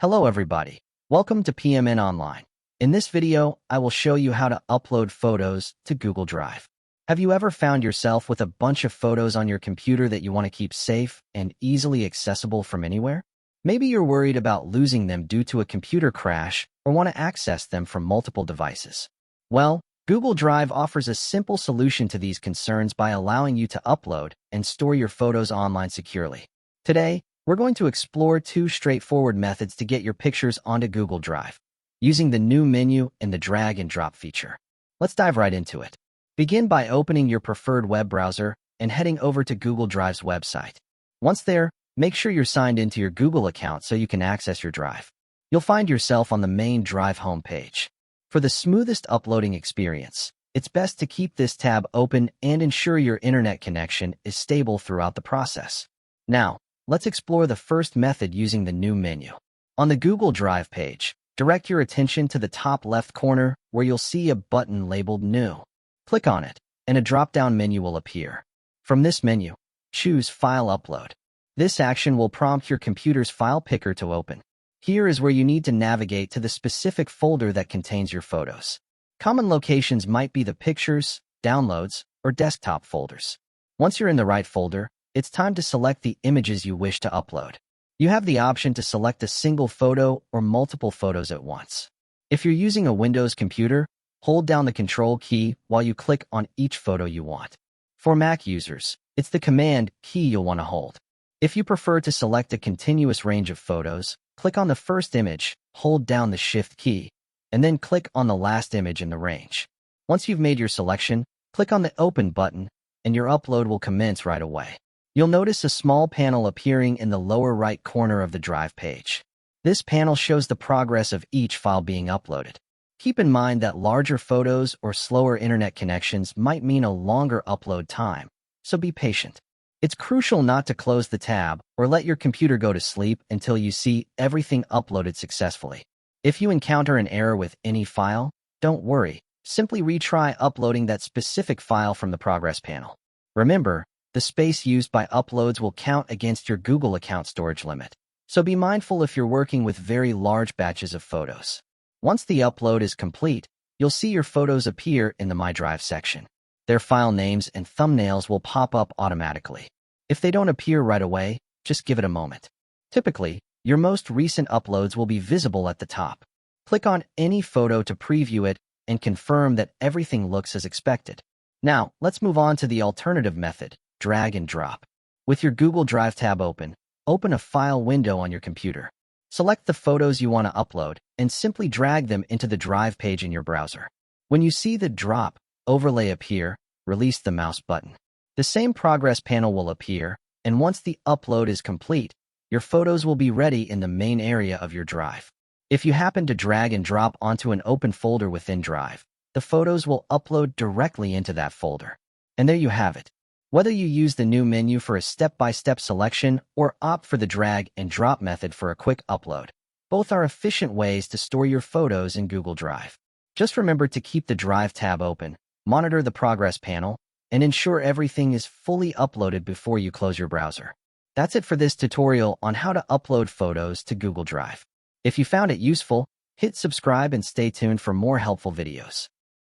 Hello everybody. Welcome to PMN Online. In this video, I will show you how to upload photos to Google Drive. Have you ever found yourself with a bunch of photos on your computer that you want to keep safe and easily accessible from anywhere? Maybe you're worried about losing them due to a computer crash or want to access them from multiple devices. Well, Google Drive offers a simple solution to these concerns by allowing you to upload and store your photos online securely. Today, we're going to explore two straightforward methods to get your pictures onto Google Drive, using the new menu and the drag and drop feature. Let's dive right into it. Begin by opening your preferred web browser and heading over to Google Drive's website. Once there, make sure you're signed into your Google account so you can access your Drive. You'll find yourself on the main Drive homepage. For the smoothest uploading experience, it's best to keep this tab open and ensure your internet connection is stable throughout the process. Now, let's explore the first method using the new menu. On the Google Drive page, direct your attention to the top left corner where you'll see a button labeled New. Click on it, and a drop-down menu will appear. From this menu, choose File Upload. This action will prompt your computer's file picker to open. Here is where you need to navigate to the specific folder that contains your photos. Common locations might be the Pictures, Downloads, or Desktop folders. Once you're in the right folder, it's time to select the images you wish to upload. You have the option to select a single photo or multiple photos at once. If you're using a Windows computer, hold down the Control key while you click on each photo you want. For Mac users, it's the Command key you'll want to hold. If you prefer to select a continuous range of photos, click on the first image, hold down the Shift key, and then click on the last image in the range. Once you've made your selection, click on the Open button, and your upload will commence right away. You'll notice a small panel appearing in the lower right corner of the Drive page. This panel shows the progress of each file being uploaded. Keep in mind that larger photos or slower internet connections might mean a longer upload time, so be patient. It's crucial not to close the tab or let your computer go to sleep until you see everything uploaded successfully. If you encounter an error with any file, don't worry. Simply retry uploading that specific file from the progress panel. Remember, the space used by uploads will count against your Google account storage limit, so be mindful if you're working with very large batches of photos. Once the upload is complete, you'll see your photos appear in the My Drive section. Their file names and thumbnails will pop up automatically. If they don't appear right away, just give it a moment. Typically, your most recent uploads will be visible at the top. Click on any photo to preview it and confirm that everything looks as expected. Now, let's move on to the alternative method. Drag and drop. With your Google Drive tab open a file window on your computer. Select the photos you want to upload and simply drag them into the Drive page in your browser. When you see the drop overlay appear, release the mouse button. The same progress panel will appear, and once the upload is complete, your photos will be ready in the main area of your Drive. If you happen to drag and drop onto an open folder within Drive, the photos will upload directly into that folder. And there you have it. Whether you use the new menu for a step-by-step selection or opt for the drag and drop method for a quick upload, both are efficient ways to store your photos in Google Drive. Just remember to keep the Drive tab open, monitor the progress panel, and ensure everything is fully uploaded before you close your browser. That's it for this tutorial on how to upload photos to Google Drive. If you found it useful, hit subscribe and stay tuned for more helpful videos.